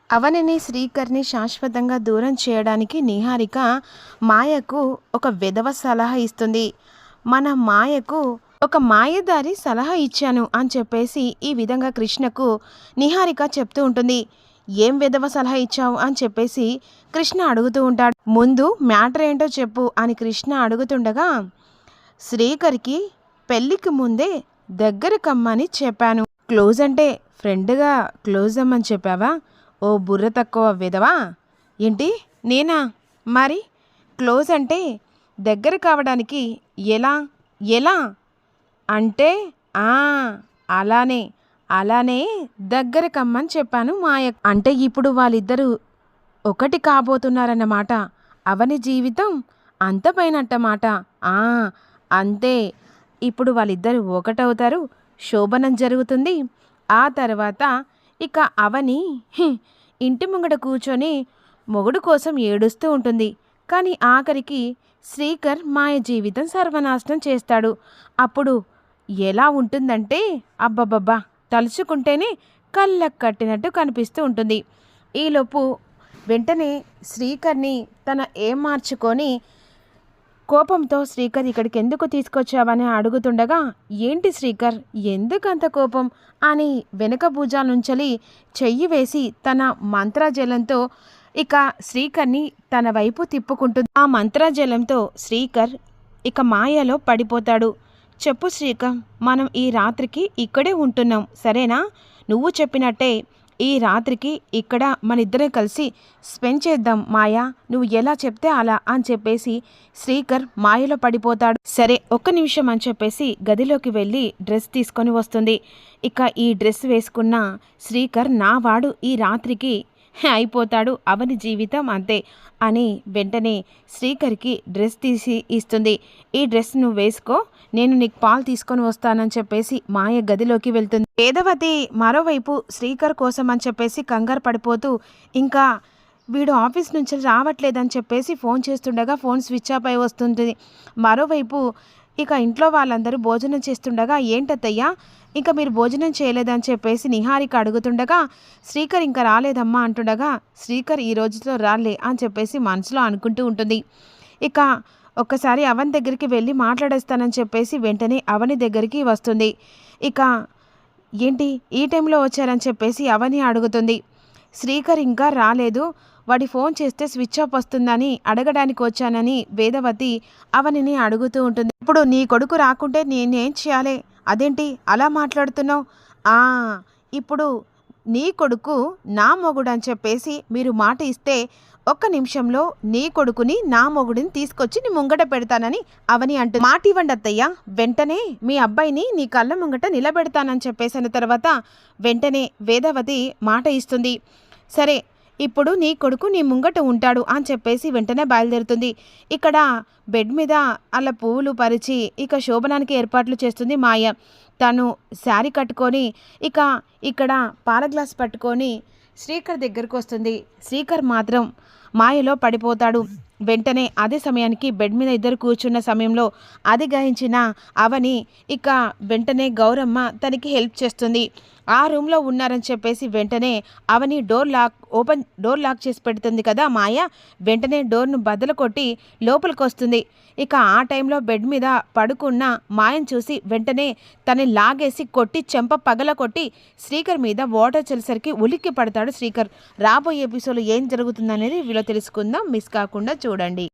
అవనిని శ్రీకర్ని శాశ్వతంగా దూరం చేయడానికి నిహారిక మాయకు ఒక విధవ సలహా ఇస్తుంది. మన మాయకు ఒక మాయదారి సలహా ఇచ్చాను అని చెప్పేసి ఈ విధంగా కృష్ణకు నిహారిక చెప్తూ ఉంటుంది. ఏం విధవ సలహా ఇచ్చావు అని చెప్పేసి కృష్ణ అడుగుతూ ఉంటాడు. ముందు మ్యాటర్ ఏంటో చెప్పు అని కృష్ణ అడుగుతుండగా, శ్రీకర్కి పెళ్ళికి ముందే దగ్గర కమ్మని చెప్పాను. క్లోజ్ అంటే ఫ్రెండ్గా క్లోజ్ అమ్మని చెప్పావా? ఓ బుర్ర తక్కువ విధవా ఏంటి? నేనా? మరి క్లోజ్ అంటే దగ్గర కావడానికి ఎలా ఎలా అంటే అలానే అలానే దగ్గర కమ్మని చెప్పాను మాయ. అంటే ఇప్పుడు వాళ్ళిద్దరూ ఒకటి కాబోతున్నారన్నమాట. అవని జీవితం అంతమైనట్టమాట. అంతే. ఇప్పుడు వాళ్ళిద్దరూ ఒకటవుతారు, శోభనం జరుగుతుంది. ఆ తర్వాత ఇక అవని ఇంటి ముంగట కూర్చొని మొగుడు కోసం ఏడుస్తూ ఉంటుంది. కానీ ఆఖరికి శ్రీకర్ మాయ జీవితం సర్వనాశనం చేస్తాడు. అప్పుడు ఎలా ఉంటుందంటే అబ్బబ్బబ్బా, తలుచుకుంటేనే కళ్ళకు కట్టినట్టు కనిపిస్తూ ఉంటుంది. ఈలోపు వెంటనే శ్రీకర్ని తన ఏం మార్చుకొని కోపంతో, శ్రీకర్ ఇక్కడికి ఎందుకు తీసుకొచ్చావని అడుగుతుండగా, ఏంటి శ్రీకర్ ఎందుకంత కోపం అని వెనుక భుజాల నుంచలి చెయ్యి వేసి తన మంత్రజలంతో ఇక శ్రీకర్ని తన వైపు తిప్పుకుంటుంది. ఆ మంత్రజలంతో శ్రీకర్ ఇక మాయలో పడిపోతాడు. చెప్పు శ్రీకర్, మనం ఈ రాత్రికి ఇక్కడే ఉంటున్నాం సరేనా? నువ్వు చెప్పినట్టే ఈ రాత్రికి ఇక్కడ మన ఇద్దరం కలిసి స్పెండ్ చేద్దాం మాయా, నువ్వు ఎలా చెప్తే అలా అని చెప్పేసి శ్రీకర్ మాయలో పడిపోతాడు. సరే ఒక్క నిమిషం అని చెప్పేసి గదిలోకి వెళ్ళి డ్రెస్ తీసుకొని వస్తుంది. ఇక ఈ డ్రెస్ వేసుకున్న శ్రీకర్ నా వాడు ఈ రాత్రికి అయిపోతాడు, అవని జీవితం అంతే అని వెంటనే శ్రీకర్కి డ్రెస్ తీసి ఇస్తుంది. ఈ డ్రెస్ నువ్వు వేసుకో, నేను నీకు పాలు తీసుకొని వస్తానని చెప్పేసి మాయ గదిలోకి వెళ్తుంది. వేదవతి మరోవైపు శ్రీకర్ కోసం అని చెప్పేసి కంగారు పడిపోతూ ఇంకా వీడు ఆఫీస్ నుంచి రావట్లేదని చెప్పేసి ఫోన్ చేస్తుండగా ఫోన్ స్విచ్ ఆఫ్ అయి వస్తుంది. మరోవైపు ఇక ఇంట్లో వాళ్ళందరూ భోజనం చేస్తుండగా, ఏంటత్తయ్యా ఇంకా మీరు భోజనం చేయలేదని చెప్పేసి నిహారిక అడుగుతుండగా, శ్రీకర్ ఇంకా రాలేదమ్మా అంటుండగా, శ్రీకర్ ఈ రోజుతో రాలే అని చెప్పేసి మనసులో అనుకుంటూ ఉంటుంది. ఇక ఒక్కసారి అవని దగ్గరికి వెళ్ళి మాట్లాడేస్తానని చెప్పేసి వెంటనే అవని దగ్గరికి వస్తుంది. ఇక ఏంటి ఈ టైంలో వచ్చారని చెప్పేసి అవని అడుగుతుంది. శ్రీకర్ ఇంకా రాలేదు, వాడి ఫోన్ చేస్తే స్విచ్ ఆఫ్ వస్తుందని అడగడానికి వచ్చానని వేదవతి అవనిని అడుగుతూ ఉంటుంది. ఇప్పుడు నీ కొడుకు రాకుంటే నేనేం చేయాలి? అదేంటి అలా మాట్లాడుతున్నావు? ఇప్పుడు నీ కొడుకు నా మొగుడు అని చెప్పేసి మీరు మాట ఇస్తే ఒక్క నిమిషంలో నీ కొడుకుని నా మొగుడిని తీసుకొచ్చి నీ ముంగట పెడతానని అవని అంటుంది. మాట ఇవ్వండి అత్తయ్య, వెంటనే మీ అబ్బాయిని నీ కళ్ళ ముంగట నిలబెడతానని చెప్పేసిన తర్వాత వెంటనే వేదవతి మాట ఇస్తుంది. సరే ఇప్పుడు నీ కొడుకు నీ ముంగట ఉంటాడు అని చెప్పేసి వెంటనే బయలుదేరుతుంది. ఇక్కడ బెడ్ మీద అలా పువ్వులు పరిచి ఇక శోభనానికి ఏర్పాట్లు చేస్తుంది మాయ. తను శారీ కట్టుకొని ఇక ఇక్కడ పాల గ్లాస్ పట్టుకొని శ్రీకర్ దగ్గరకు వస్తుంది. శ్రీకర్ మాత్రం మాయలో పడిపోతాడు. వెంటనే అదే సమయానికి బెడ్ మీద ఇద్దరు కూర్చున్న సమయంలో అది గ్రహించిన అవని ఇక వెంటనే గౌరమ్మ తనకి హెల్ప్ చేస్తుంది. ఆ రూమ్లో ఉన్నారని చెప్పేసి వెంటనే అవని డోర్ లాక్ చేసి పెడుతుంది కదా మాయ. వెంటనే డోర్ను బద్దలు కొట్టి లోపలికి వస్తుంది. ఇక ఆ టైంలో బెడ్ మీద పడుకున్న మాయను చూసి వెంటనే తనని లాగేసి కొట్టి చెంప పగల కొట్టి శ్రీకర్ మీద వాటర్ చల్లేసరికి ఉలిక్కి పడతాడు శ్రీకర్. రాబోయే ఎపిసోడ్లో ఏం జరుగుతుందనేది వీళ్ళు తెలుసుకుందాం. మిస్ కాకుండా చూడండి.